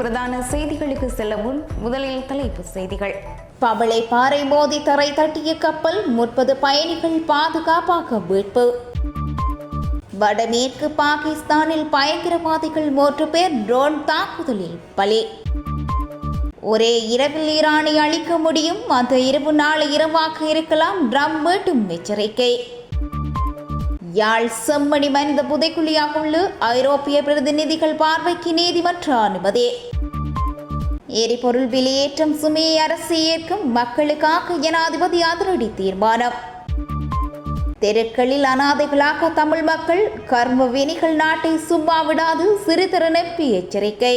பிரதான செய்திகளுக்கு செல்ல முன் முதலில் தலைப்புச் செய்திகள். பவளை பாறை மோதி தரை தட்டிய கப்பல் 30 பயணிகள் பாதுகாப்பாக மீட்பு. வடமேற்கு பாகிஸ்தானில் பயங்கரவாதிகள் 3 பேர் ட்ரோன் தாக்குதலில் பலி. ஒரே இரவில் ஈரானை அழிக்க முடியும், அந்த இரவு நாளை இரவாக இருக்கலாம், ட்ரம்ப் மீண்டும் எச்சரிக்கை. யாழ் செம்மணி மனித புதைக்குழியாக உள்ள ஐரோப்பிய பிரதிநிதிகள் பார்வைக்கு நீதிமன்ற அனுமதி. எரிபொருள் விலையேற்றம் சுமையை அரசு ஏற்கும், மக்களுக்காக ஜனாதிபதி அதிரடி தீர்மானம். தெருக்களில் அனாதைகளாக தமிழ் மக்கள், கர்ம வினிகள் நாட்டை சும்மா விடாது, சிறுதரன் எம்பி எச்சரிக்கை.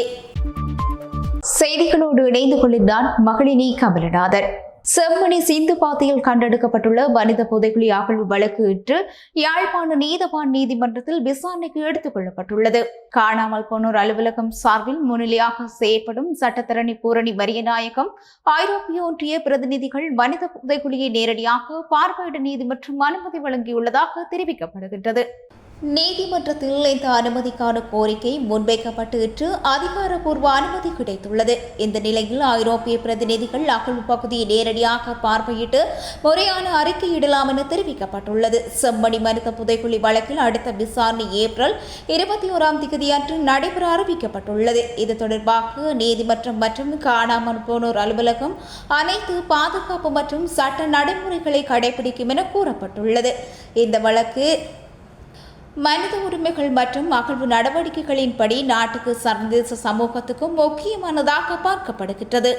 செய்திகளோடு இணைந்து கொள்கிறான் மகளினி கமலநாதன். செம்மணி சிந்து பாதையில் கண்டெடுக்கப்பட்டுள்ள மனித புதைக்குழி அகழ்வு வழக்கு இன்று யாழ்ப்பாண நீதவான் நீதிமன்றத்தில் விசாரணைக்கு எடுத்துக் கொள்ளப்பட்டுள்ளது. காணாமல் போனோர் அலுவலகம் சார்பில் முன்னிலையாக செயற்படும் சட்டத்தரணி பூரணி மரியநாயகம், ஐரோப்பிய ஒன்றிய பிரதிநிதிகள் மனித புதைக்குழியை நேரடியாக பார்வையிட நீதிமன்றம் அனுமதி வழங்கியுள்ளதாக தெரிவிக்கப்படுகின்றது. நீதிமன்றத்தில் இந்த அனுமதிக்கான கோரிக்கை முன்வைக்கப்பட்டு இன்று அதிகாரப்பூர்வ அனுமதி கிடைத்துள்ளது. இந்த நிலையில் ஐரோப்பிய பிரதிநிதிகள் அகழ்வு பகுதியை நேரடியாக பார்வையிட்டு முறையான அறிக்கையிடலாம் என தெரிவிக்கப்பட்டுள்ளது. செம்மணி மனித புதைக்குழி வழக்கில் அடுத்த விசாரணை ஏப்ரல் 21 அன்று நடைபெற அறிவிக்கப்பட்டுள்ளது. இது தொடர்பாக நீதிமன்றம் மற்றும் காணாமல் போனோர் அலுவலகம் அனைத்து பாதுகாப்பு மற்றும் சட்ட நடைமுறைகளை கடைபிடிக்கும் என கூறப்பட்டுள்ளது. இந்த வழக்கு மனித உரிமைகள் மற்றும் அகழ்வு நடவடிக்கைகளின்படி நாட்டுக்கு சர்வதேச சமூகத்துக்கும் முக்கியமானதாக பார்க்கப்படுகின்றது.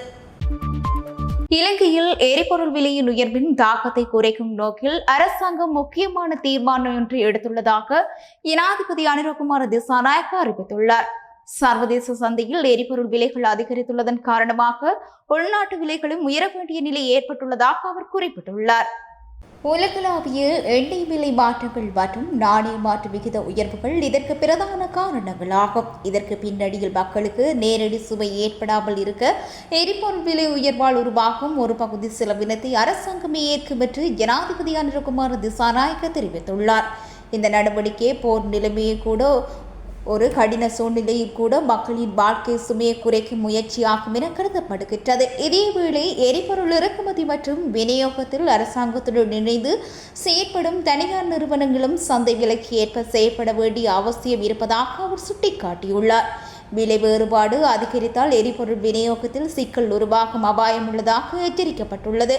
இலங்கையில் எரிபொருள் விலையின் உயர்வின் தாக்கத்தை குறைக்கும் நோக்கில் அரசாங்கம் முக்கியமான தீர்மானம் ஒன்று எடுத்துள்ளதாக ஜனாதிபதி அனுரகுமார திசாநாயக்க அறிவித்துள்ளார். சர்வதேச சந்தையில் எரிபொருள் விலைகள் அதிகரித்துள்ளதன் காரணமாக உள்நாட்டு விலைகளும் உயர வேண்டிய நிலை ஏற்பட்டுள்ளதாக அவர் குறிப்பிட்டுள்ளார். உலகளாவிய எண்ணெய் விலை மாற்றங்கள் மற்றும் நாணய மாற்று விகித உயர்வுகள் இதற்கு பிரதான காரணங்களாகும். இதற்கு பின்னணியில் மக்களுக்கு நேரடி சுமை ஏற்படாமல் இருக்க எரிபொருள் விலை உயர்வால் உருவாகும் ஒரு பகுதி செலவினத்தை அரசாங்கமே ஏற்கும் என்று ஜனாதிபதி அனுரகுமார திசாநாயக்க தெரிவித்துள்ளார். இந்த நடவடிக்கை போர் நிலைமையை கூட ஒரு கடின சூழ்நிலையில் கூட மக்களின் வாழ்க்கை சுமையை குறைக்கும் முயற்சியாகும் என கருதப்படுகின்றது. இதேவேளை எரிபொருள் இறக்குமதி மற்றும் விநியோகத்தில் அரசாங்கத்துடன் இணைந்து செயற்படும் தனியார் நிறுவனங்களும் சந்தை விலைக்கு ஏற்ப செயற்பட வேண்டிய அவசியம் இருப்பதாக அவர் சுட்டிக்காட்டியுள்ளார். விலை வேறுபாடு அதிகரித்தால் எரிபொருள் விநியோகத்தில் சிக்கல் உருவாகும் அபாயம் உள்ளதாக எச்சரிக்கப்பட்டுள்ளது.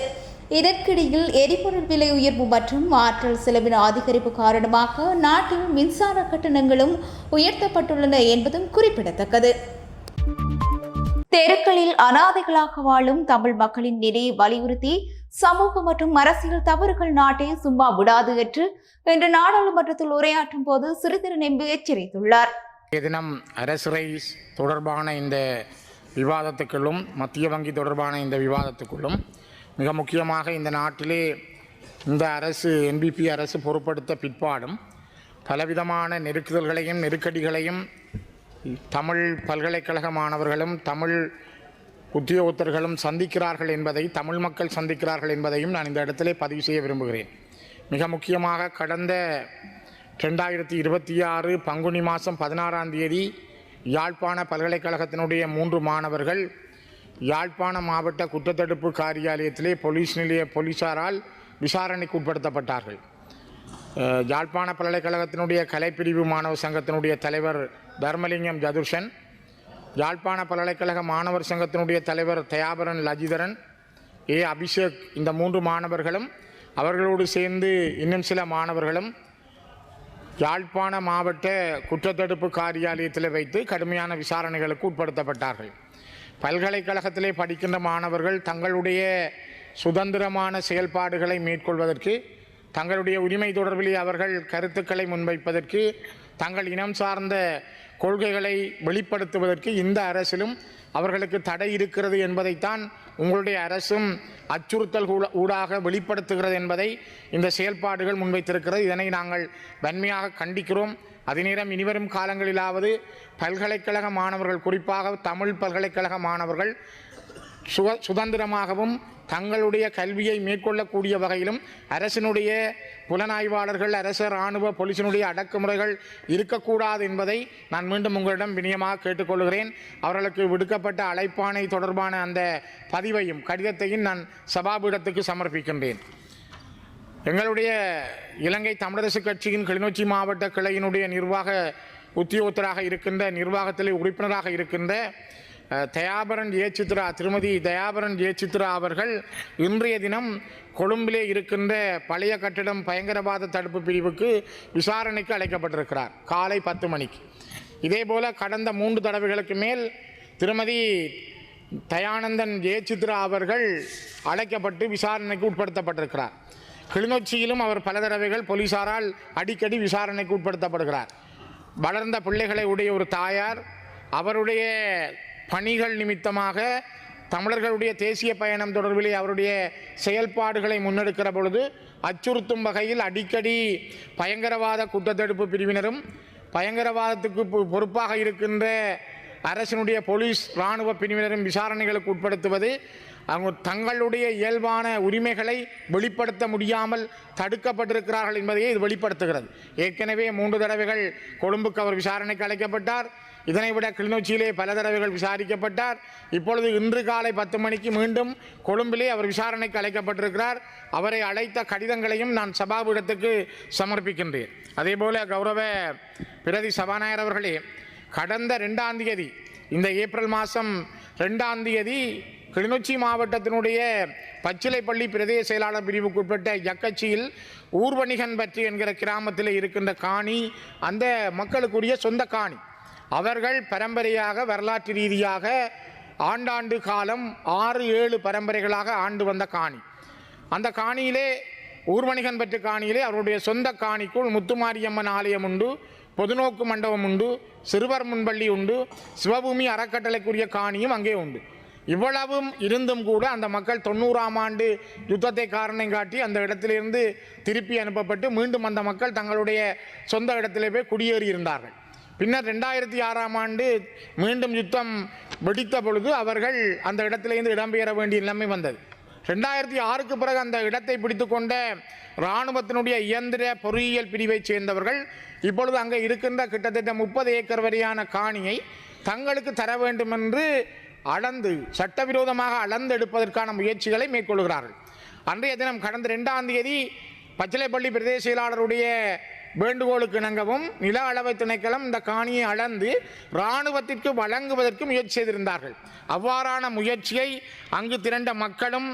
இதற்கிடையில் எரிபொருள் விலை உயர்வு மற்றும் ஆற்றல் செலவின அதிகரிப்பு காரணமாக நாட்டில் மின்சார கட்டணங்களும் உயர்த்தப்பட்டுள்ளன என்பதும் குறிப்பிடத்தக்கது. தெருக்களில் அனாதைகளாக வாழும் தமிழ் மக்களின் நிலையை வலியுறுத்தி சமூக மற்றும் அரசியல் தவறுகள் நாட்டை சும்மா விடாது என்று இன்று நாடாளுமன்றத்தில் உரையாற்றும் போது சிறிதரன் எம்பி எச்சரித்துள்ளார். தினம் அரசுரை தொடர்பான இந்த விவாதத்துக்குள்ளும் மத்திய வங்கி தொடர்பான இந்த விவாதத்துக்குள்ளும் மிக முக்கியமாக இந்த நாட்டிலே இந்த அரசு என்பிபி அரசு பொறுப்படுத்த பிற்பாடும் பலவிதமான நெருக்குதல்களையும் நெருக்கடிகளையும் தமிழ் பல்கலைக்கழக மாணவர்களும் தமிழ் உத்தியோகத்தர்களும் சந்திக்கிறார்கள் என்பதை தமிழ் மக்கள் சந்திக்கிறார்கள் என்பதையும் நான் இந்த இடத்திலே பதிவு செய்ய விரும்புகிறேன். மிக முக்கியமாக கடந்த 2026 பங்குனி மாதம் 16 யாழ்ப்பாண பல்கலைக்கழகத்தினுடைய 3 மாணவர்கள் யாழ்ப்பாண மாவட்ட குற்றத்தடுப்பு காரியாலயத்திலே போலீஸ் நிலைய போலீசாரால் விசாரணைக்கு உட்படுத்தப்பட்டார்கள். யாழ்ப்பாண பல்கலைக்கழகத்தினுடைய கலைப்பிரிவு மாணவர் சங்கத்தினுடைய தலைவர் தர்மலிங்கம் ஜதுர்ஷன், யாழ்ப்பாண பல்கலைக்கழக மாணவர் சங்கத்தினுடைய தலைவர் தயாபரன் லஜிதரன், அபிஷேக், இந்த 3 மாணவர்களும் அவர்களோடு சேர்ந்து இன்னும் சில மாணவர்களும் யாழ்ப்பாண மாவட்ட குற்றத்தடுப்பு காரியாலயத்தில் வைத்து கடுமையான விசாரணைகளுக்கு உட்படுத்தப்பட்டார்கள். பல்கலைக்கழகத்திலே படிக்கின்ற மாணவர்கள் தங்களுடைய சுதந்திரமான செயல்பாடுகளை மேற்கொள்வதற்கு, தங்களுடைய உரிமை தொடர்பிலே அவர்கள் கருத்துக்களை முன்வைப்பதற்கு, தங்கள் இனம் சார்ந்த கொள்கைகளை வெளிப்படுத்துவதற்கு இந்த அரசிலும் அவர்களுக்கு தடை இருக்கிறது என்பதைத்தான் உங்களுடைய அரசும் அச்சுறுத்தல் ஊடாக வெளிப்படுத்துகிறது என்பதை இந்த செயல்பாடுகள் முன்வைத்திருக்கிறது. இதனை நாங்கள் வன்மையாக கண்டிக்கிறோம். அதே நேரம் இனிவரும் காலங்களிலாவது பல்கலைக்கழக மாணவர்கள், குறிப்பாக தமிழ் பல்கலைக்கழக மாணவர்கள் சுதந்திரமாகவும் தங்களுடைய கல்வியை மேற்கொள்ளக்கூடிய வகையிலும் அரசினுடைய புலனாய்வாளர்கள், அரச இராணுவ போலீசினுடைய அடக்குமுறைகள் இருக்கக்கூடாது என்பதை நான் மீண்டும் உங்களிடம் வினயமாக கேட்டுக்கொள்கிறேன். அவர்களுக்கு விடுக்கப்பட்ட அழைப்பாணை தொடர்பான அந்த பதிவையும் கடிதத்தையும் நான் சபாபீடத்துக்கு சமர்ப்பிக்கின்றேன். எங்களுடைய இலங்கை தமிழரசு கட்சியின் கிளிநொச்சி மாவட்ட கிளையினுடைய நிர்வாக உத்தியோகத்தராக இருக்கின்ற, நிர்வாகத்தில் உறுப்பினராக இருக்கின்ற திருமதி தயாபரன் ஜெயசித்ரா அவர்கள் இன்றைய தினம் கொழும்பிலே இருக்கின்ற பழைய கட்டிடம் பயங்கரவாத தடுப்பு பிரிவுக்கு விசாரணைக்கு அழைக்கப்பட்டிருக்கிறார் காலை 10 மணிக்கு. இதேபோல கடந்த 3 தடவைகளுக்கு மேல் திருமதி தயானந்தன் ஜெயசித்ரா அவர்கள் அழைக்கப்பட்டு விசாரணைக்கு உட்படுத்தப்பட்டிருக்கிறார். கிளிநொச்சியிலும் அவர் பல தடவைகள் போலீசாரால் அடிக்கடி விசாரணைக்கு உட்படுத்தப்படுகிறார். வளர்ந்த பிள்ளைகளை உடைய ஒரு தாயார் அவருடைய பணிகள் நிமித்தமாக தமிழர்களுடைய தேசிய பயணம் தொடர்பிலே அவருடைய செயல்பாடுகளை முன்னெடுக்கிற பொழுது அச்சுறுத்தும் வகையில் அடிக்கடி பயங்கரவாத குற்றத்தடுப்பு பிரிவினரும் பயங்கரவாதத்துக்கு பொறுப்பாக இருக்கின்ற அரசினுடைய போலீஸ் இராணுவ பிரிவினரும் விசாரணைகளுக்கு உட்படுத்துவது அவங்க தங்களுடைய இயல்பான உரிமைகளை வெளிப்படுத்த முடியாமல் தடுக்கப்பட்டிருக்கிறார்கள் என்பதையே இது வெளிப்படுத்துகிறது. ஏற்கனவே 3 தடவைகள் கொழும்புக்கு அவர் விசாரணைக்கு அழைக்கப்பட்டார். இதனை விட கிளிநொச்சியிலே பல தடவைகள் விசாரிக்கப்பட்டார். இப்பொழுது இன்று காலை 10 மணிக்கு மீண்டும் கொழும்பிலே அவர் விசாரணைக்கு அழைக்கப்பட்டிருக்கிறார். அவரை அழைத்த கடிதங்களையும் நான் சபாபீடத்துக்கு சமர்ப்பிக்கின்றேன். அதேபோல கௌரவ பிரதி சபாநாயகர் அவர்களே, கடந்த 2ஆம் தேதி, இந்த ஏப்ரல் மாதம் 2ஆம் தேதி கிளிநொச்சி மாவட்டத்தினுடைய பச்சிலைப்பள்ளி பிரதேச செயலாளர் பிரிவுக்குட்பட்ட யக்கச்சியில் ஊர்வணிகன் பற்றி என்கிற கிராமத்தில் இருக்கின்ற காணி அந்த மக்களுக்குரிய சொந்த காணி. அவர்கள் பரம்பரையாக வரலாற்று ரீதியாக ஆண்டாண்டு காலம் 6-7 பரம்பரைகளாக ஆண்டு வந்த காணி. அந்த காணியிலே ஊர்வணிகன் பற்றி காணியிலே அவருடைய சொந்த காணிக்குள் முத்துமாரியம்மன் ஆலயம் உண்டு, பொதுநோக்கு மண்டபம் உண்டு, சிறுவர் முன்பள்ளி உண்டு, சிவபூமி அறக்கட்டளைக்குரிய காணியும் அங்கே உண்டு. இவ்வளவும் இருந்தும் கூட அந்த மக்கள் 90ஆம் ஆண்டு யுத்தத்தை காரணம் காட்டி அந்த இடத்திலிருந்து திருப்பி அனுப்பப்பட்டு மீண்டும் அந்த மக்கள் தங்களுடைய சொந்த இடத்திலே போய் குடியேறியிருந்தார்கள். பின்னர் 2006ஆம் ஆண்டு மீண்டும் யுத்தம் வெடித்த பொழுது அவர்கள் அந்த இடத்திலிருந்து இடம்பெயர வேண்டிய நிலைமை வந்தது. 2006க்கு பிறகு அந்த இடத்தை பிடித்து கொண்ட இராணுவத்தினுடைய இயந்திர பொறியியல் பிரிவை சேர்ந்தவர்கள் இப்பொழுது அங்கே இருக்கின்ற கிட்டத்தட்ட 30 ஏக்கர் வரையான காணியை தங்களுக்கு தர வேண்டும் என்று சட்டவிரோதமாக அளந்து எடுப்பதற்கான முயற்சிகளை மேற்கொள்கிறார்கள். அன்றைய தினம் கடந்த 2ஆம் தேதி பச்சிலைப்பள்ளி பிரதேச செயலாளருடைய வேண்டுகோளுக்கு இணங்கவும் நில அளவை திணைக்களம் இந்த காணியை அளந்து இராணுவத்திற்கு வழங்குவதற்கு முயற்சி செய்திருந்தார்கள். அவ்வாறான முயற்சியை அங்கு திரண்ட மக்களும்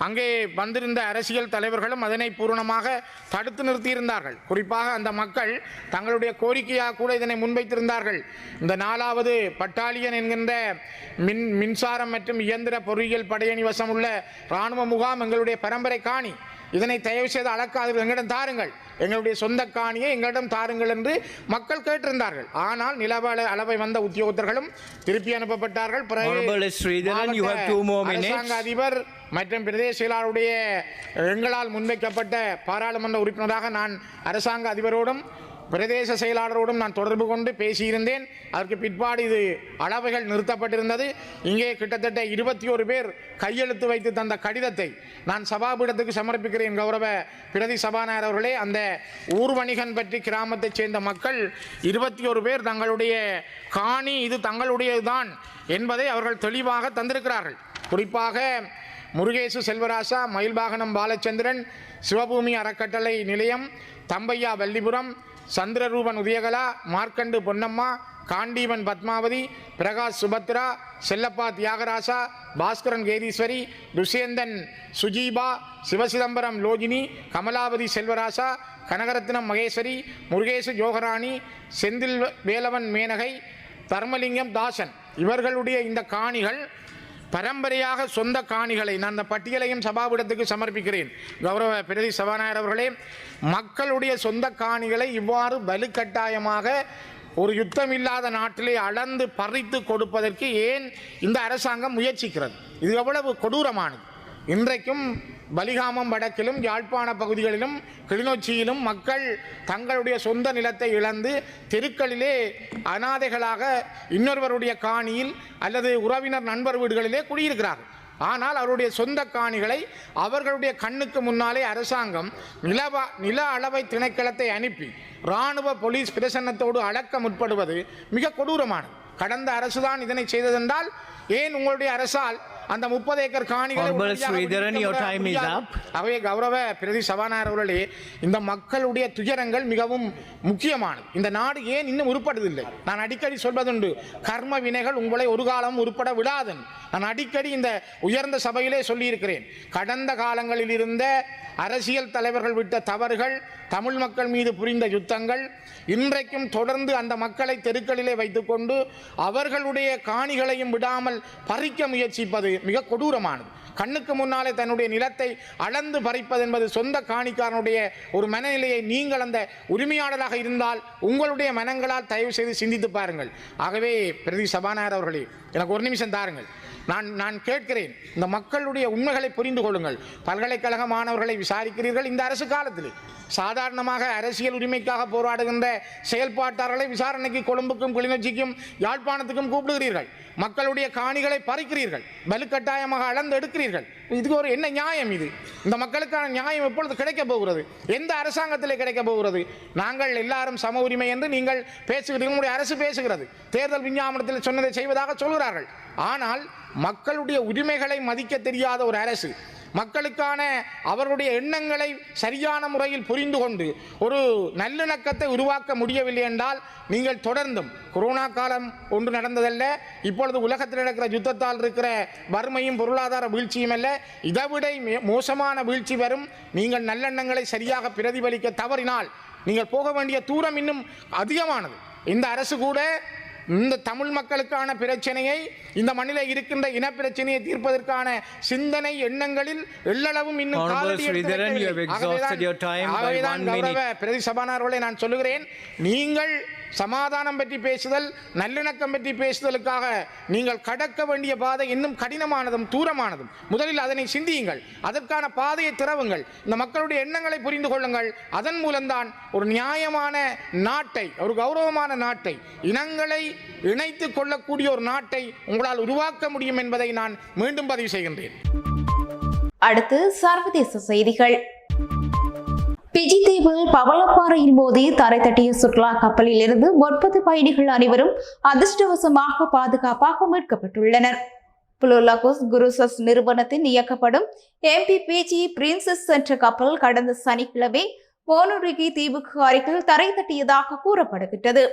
அங்கே வந்திருந்த அரசியல் தலைவர்களும் அதனை பூரணமாக தடுத்து நிறுத்தியிருந்தார்கள். குறிப்பாக அந்த மக்கள் தங்களுடைய கோரிக்கையாக கூட இதனை முன்வைத்திருந்தார்கள். இந்த 4வது பட்டாலியன் என்கின்ற மின்சாரம் மற்றும் இயந்திர பொறியியல் படையணி வசம் உள்ள இராணுவ முகாம் எங்களுடைய பரம்பரை காணி, இதனை தயவு செய்து அளக்காது எங்களிடம் தாருங்கள், எங்களுடைய சொந்த காணியை எங்களிடம் தாருங்கள் என்று மக்கள் கேட்டிருந்தார்கள். ஆனால் நிலவ அளவை வந்த உத்தியோகத்தர்களும் திருப்பி அனுப்பப்பட்டார்கள். அரசாங்க அதிபர் மற்றும் பிரதேச செயலாளருடைய எங்களால் முன்வைக்கப்பட்ட பாராளுமன்ற உறுப்பினராக நான் அரசாங்க அதிபரோடும் பிரதேச செயலாளரோடும் நான் தொடர்பு கொண்டு பேசியிருந்தேன். அதற்கு பிற்பாடு இது அளவுகள் நிறுத்தப்பட்டிருந்தது. இங்கே கிட்டத்தட்ட 21 பேர் கையெழுத்து வைத்து தந்த கடிதத்தை நான் சபாபீடத்துக்கு சமர்ப்பிக்கிறேன். கௌரவ பிரதி சபாநாயகர் அவர்களே, அந்த ஊர்வணிகன் பற்றி கிராமத்தைச் சேர்ந்த மக்கள் 21 பேர் தங்களுடைய காணி இது தங்களுடையதுதான் என்பதை அவர்கள் தெளிவாக தந்திருக்கிறார்கள். குறிப்பாக முருகேசு செல்வராசா, மயில்வாகனம் பாலச்சந்திரன், சிவபூமி அறக்கட்டளை நிலையம், தம்பையா வல்லிபுரம், சந்திரரூபன் உதயகலா, மார்க்கண்டு பொன்னம்மா, காண்டீவன் பத்மாவதி, பிரகாஷ் சுபத்ரா, செல்லப்பா தியாகராசா, பாஸ்கரன் கேதீஸ்வரி, துஷேந்தன் சுஜீபா, சிவசிதம்பரம் லோஜினி, கமலாவதி செல்வராசா, கனகரத்னம் மகேஸ்வரி, முருகேசு யோகராணி, செந்தில் வேலவன் மேனகை, தர்மலிங்கம் தாசன், இவர்களுடைய இந்த காணிகள் பரம்பரையாக சொந்த காணிகளை நான் அந்த பட்டியலையும் சபாபீடத்துக்கு சமர்ப்பிக்கிறேன். கௌரவ பிரதி சபாநாயகர் அவர்களே, மக்களுடைய சொந்த காணிகளை இவ்வாறு வலுக்கட்டாயமாக ஒரு யுத்தமில்லாத நாட்டிலே அளந்து பறித்து கொடுப்பதற்கு ஏன் இந்த அரசாங்கம் முயற்சிக்கிறது? இது எவ்வளவு கொடூரமானது! இன்றைக்கும் பலிகாமம் வடக்கிலும் யாழ்ப்பாண பகுதிகளிலும் கிளிநொச்சியிலும் மக்கள் தங்களுடைய சொந்த நிலத்தை இழந்து தெருக்களிலே அனாதைகளாக இன்னொருவருடைய காணியில் அல்லது உறவினர் நண்பர் வீடுகளிலே குடியிருக்கிறார்கள். ஆனால் அவருடைய சொந்த காணிகளை அவர்களுடைய கண்ணுக்கு முன்னாலே அரசாங்கம் நில அளவை திணைக்களத்தை அனுப்பி இராணுவ போலீஸ் பிரசன்னத்தோடு அளக்க முற்படுவது மிக கொடூரமானது. கடந்த அரசுதான் இதனை செய்ததென்றால் ஏன் உங்களுடைய அரசால் அந்த 30 ஏக்கர் காணிகளை அவை கௌரவ பிரதி சபாநாயகர் அவர்களே, இந்த மக்களுடைய துயரங்கள் மிகவும் முக்கியமானது. இந்த நாடு ஏன் இன்னும் உருப்படுவதில்லை? நான் அடிக்கடி சொல்வதுண்டு, கர்ம வினைகள் உங்களை ஒரு காலம் உருப்பட விடாதன். நான் அடிக்கடி இந்த உயர்ந்த சபையிலே சொல்லியிருக்கிறேன். கடந்த காலங்களில் இருந்த அரசியல் தலைவர்கள் விட்ட தவறுகள், தமிழ் மக்கள் மீது புரிந்த யுத்தங்கள், இன்றைக்கும் தொடர்ந்து அந்த மக்களை தெருக்களிலே வைத்துக்கொண்டு அவர்களுடைய காணிகளையும் விடாமல் பறிக்க முயற்சிப்பது மிக கொடூரமானது. கண்ணுக்கு முன்னாலே தன்னுடைய நிலத்தை அளந்து பறிப்பது என்பது சொந்த காணிக்காரனுடைய ஒரு மனநிலையை நீங்கள் அந்த உரிமையாளராக இருந்தால் உங்களுடைய மனங்களால் தயவு செய்து சிந்தித்து பாருங்கள். ஆகவே பிரதி சபாநாயகர் அவர்களே, எனக்கு ஒரு நிமிஷம் தாருங்கள். நான் கேட்கிறேன், இந்த மக்களுடைய உண்மைகளை புரிந்து கொள்ளுங்கள். பல்கலைக்கழக மாணவர்களை விசாரிக்கிறீர்கள். இந்த அரசு காலத்தில் சாதாரணமாக அரசியல் உரிமைக்காக போராடுகின்ற செயல்பாட்டாளர்களை விசாரணைக்கு கொழும்புக்கும் கிளிநொச்சிக்கும் யாழ்ப்பாணத்துக்கும் கூப்பிடுகிறீர்கள். மக்களுடைய காணிகளை பறிக்கிறீர்கள், வலுக்கட்டாயமாக அளந்து எடுக்கிறீர்கள். இதுக்கு ஒரு என்ன நியாயம்? இது இந்த மக்களுக்கான நியாயம் எப்பொழுது கிடைக்க போகிறது? எந்த அரசாங்கத்தில் கிடைக்க போகிறது? நாங்கள் எல்லாரும் சம உரிமை என்று நீங்கள் பேசுகிறீர்கள், உங்களுடைய அரசு பேசுகிறது, தேர்தல் விஞ்ஞாபனத்தில் சொன்னதை செய்வதாக சொல்கிறார்கள். ஆனால் மக்களுடைய உரிமைகளை மதிக்க தெரியாத ஒரு அரசு, மக்களுக்கான அவர்களுடைய எண்ணங்களை சரியான முறையில் புரிந்து கொண்டு ஒரு நல்லிணக்கத்தை உருவாக்க முடியவில்லை என்றால் நீங்கள் தொடர்ந்தும், கொரோனா காலம் ஒன்று நடந்ததல்ல, இப்பொழுது உலகத்தில் நடக்கிற யுத்தத்தால் இருக்கிற வறுமையும் பொருளாதார வீழ்ச்சியும் அல்ல, இதைவிட மோசமான வீழ்ச்சி வரும். நீங்கள் நல்லெண்ணங்களை சரியாக பிரதிபலிக்க தவறினால் நீங்கள் போக வேண்டிய தூரம் இன்னும் அதிகமானது. இந்த அரசு கூட இந்த தமிழ் மக்களுக்கான பிரச்சனையை, இந்த மண்ணில் இருக்கின்ற இனப்பிரச்சனையை தீர்ப்பதற்கான சிந்தனை எண்ணங்களில் எள்ளளவும் இன்னும் பிரதி சபாநாயகர்களே, நான் சொல்லுகிறேன், நீங்கள் சமாதானம் பற்றி பேசுதல், நல்லிணக்கம் பற்றி பேசுதலுக்காக நீங்கள் கடக்க வேண்டிய பாதை இன்னும் கடினமானதும் தூரமானதும். முதலில் அதனை சிந்தியுங்கள், அதற்கான பாதையை திறவுங்கள், இந்த மக்களுடைய எண்ணங்களை புரிந்து கொள்ளுங்கள். அதன் மூலம்தான் ஒரு நியாயமான நாட்டை, ஒரு கௌரவமான நாட்டை, இனங்களை இணைத்துக் கொள்ளக்கூடிய ஒரு நாட்டை உங்களால் உருவாக்க முடியும் என்பதை நான் மீண்டும் பதிவு செய்கின்றேன். அடுத்து சர்வதேச செய்திகள். பிஜி தீவில் பவளப்பாறையில் மோதி தரை தட்டிய சுற்றுலா கப்பலில் இருந்து 30 பயணிகள் அனைவரும் அதிர்ஷ்டவசமாக பாதுகாப்பாக மீட்கப்பட்டுள்ளனர். புலோலாகோஸ் குருசஸ் நிறுவனத்தின் இயக்கப்படும் MPPG பிரின்சஸ் என்ற கப்பல் கடந்த சனிக்கிழமை மோனோரிகி தீவுக்கு அருகில் தரை தட்டியதாக கூறப்படுகிறது.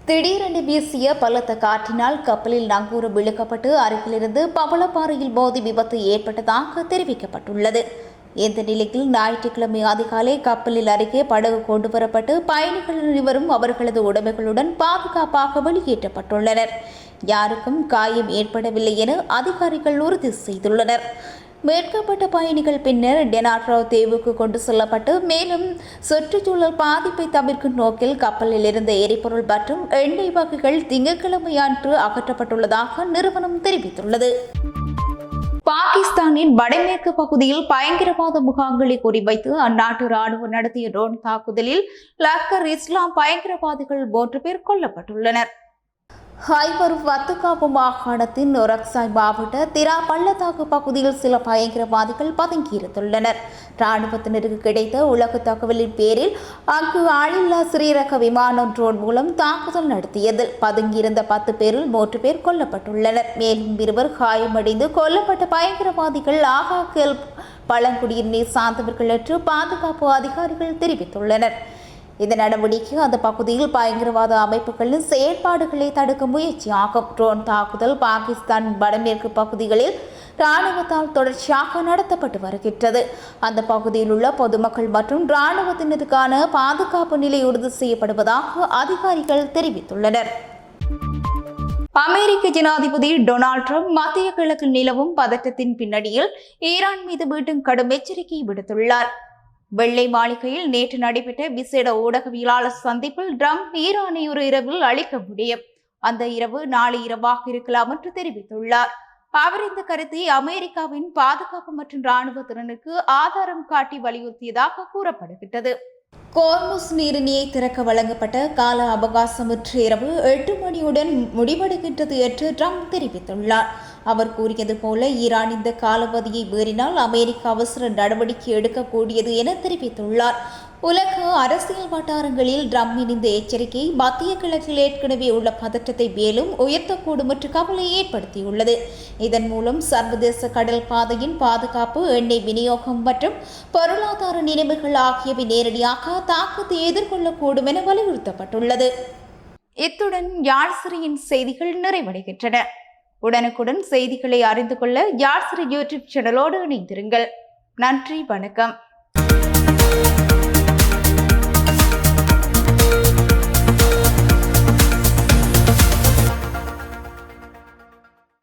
திடீரென்று வீசிய பலத்த காற்றினால் கப்பலில் நங்கூரம் இழுக்கப்பட்டு அருகிலிருந்து பவளப்பாறையில் மோதி விபத்து ஏற்பட்டதாக தெரிவிக்கப்பட்டுள்ளது. இந்த நிலையில் ஞாயிற்றுக்கிழமை அதிகாலை கப்பலில் அருகே படகு கொண்டுவரப்பட்டு பயணிகள் அனைவரும் அவர்களது உடைமைகளுடன் பாதுகாப்பாக வெளியேற்றப்பட்டுள்ளனர். யாருக்கும் காயம் ஏற்படவில்லை என அதிகாரிகள் உறுதி செய்துள்ளனர். மீட்கப்பட்ட பயணிகள் பின்னர் டெனாட்ரோ தீவுக்கு கொண்டு செல்லப்பட்டு மேலும் சுற்றுச்சூழல் பாதிப்பை தவிர்க்கும் நோக்கில் கப்பலில் இருந்த எரிபொருள் மற்றும் எண்ணெய் வகைகள் திங்கட்கிழமை அன்று அகற்றப்பட்டுள்ளதாக நிறுவனம் தெரிவித்துள்ளது. பாகிஸ்தானின் வடமேற்கு பகுதியில் பயங்கரவாத முகாம்களை குறிவைத்து அந்நாட்டு ராணுவம் நடத்திய ட்ரோன் தாக்குதலில் லஷ்கர் இஸ்லாம் பயங்கரவாதிகள் 3 பேர் கொல்லப்பட்டுள்ளனர். ஹைபர் வத்துகாப்பு மாகாணத்தின் நொரக்சாய் மாவட்ட திரா பள்ளத்தாக்கு பகுதியில் சில பயங்கரவாதிகள் பதுங்கியிருந்துள்ளனர். இராணுவத்தினருக்கு கிடைத்த உலக தகவலின் பேரில் அங்கு ஆளில்லா சிறீரக விமானம் ட்ரோன் மூலம் தாக்குதல் நடத்தியதில் பதுங்கியிருந்த 10 பேரில் 3 பேர் கொல்லப்பட்டுள்ளனர். மேலும் 2 காயமடைந்து கொல்லப்பட்ட பயங்கரவாதிகள் ஆகாக்கல் பழங்குடியினை சார்ந்தவர்கள் என்று பாதுகாப்பு அதிகாரிகள் தெரிவித்துள்ளனர். இந்த நடவடிக்கை அந்த பகுதியில் பயங்கரவாத அமைப்புகளின் செயல்பாடுகளை தடுக்கும் முயற்சியாகும். ட்ரோன் தாக்குதல் பாகிஸ்தான் வடமேற்கு பகுதிகளில் இராணுவத்தால் தொடர்ச்சியாக நடத்தப்பட்டு வருகின்றது. அந்த பகுதியில் உள்ள பொதுமக்கள் மற்றும் இராணுவத்தினருக்கான பாதுகாப்பு நிலை உறுதி செய்யப்படுவதாக அதிகாரிகள் தெரிவித்துள்ளனர். அமெரிக்க ஜனாதிபதி டொனால்ட் ட்ரம்ப் மத்திய கிழக்கில் நிலவும் பதற்றத்தின் பின்னணியில் ஈரான் மீது மீண்டும் கடும் எச்சரிக்கை விடுத்துள்ளார். வெள்ளை மாளிகையில் நேற்று நடைபெற்ற விசேட ஊடகவியலாளர் சந்திப்பில் ட்ரம்ப் ஈரானை ஒரு இரவில் அழிக்க முடியும், அந்த இரவு நாளை இரவாக இருக்கலாம் என்று தெரிவித்துள்ளார். அவர் இந்த கருத்தை அமெரிக்காவின் பாதுகாப்பு மற்றும் இராணுவ திறனுக்கு ஆதாரம் காட்டி வலியுறுத்தியதாக கூறப்படுகிறது. கோர்முஸ் நீரிணையை திறக்க வழங்கப்பட்ட கால அவகாசம் இன்று இரவு 8 மணியுடன் முடிவடைகின்றது என்று ட்ரம்ப் தெரிவித்துள்ளார். அவர் கூறியது போல ஈரான் இந்த காலப்பகுதியை மீறினால் அமெரிக்கா அவசர நடவடிக்கை எடுக்கக்கூடியது என தெரிவித்துள்ளார். உலக அரசியல் வட்டாரங்களில் ட்ரம்பின் இந்த எச்சரிக்கை மத்திய கிழக்கில் ஏற்கனவே உள்ள பதற்றத்தை மேலும் உயர்த்தக்கூடும் என்று கவலை ஏற்படுத்தியுள்ளது. இதன் மூலம் சர்வதேச கடல் பாதையின் பாதுகாப்பு, எண்ணெய் விநியோகம் மற்றும் பொருளாதார நிலைமைகள் ஆகியவை நேரடியாக தாக்கத்தை எதிர்கொள்ளக்கூடும் என வலியுறுத்தப்பட்டுள்ளது. இத்துடன் யாழ்சிரியின் செய்திகள் நிறைவடைகின்றன. உடனுக்குடன் செய்திகளை அறிந்து கொள்ள யாழ்சிரி யூடியூப் சேனலோடு இணைந்திருங்கள். நன்றி, வணக்கம்.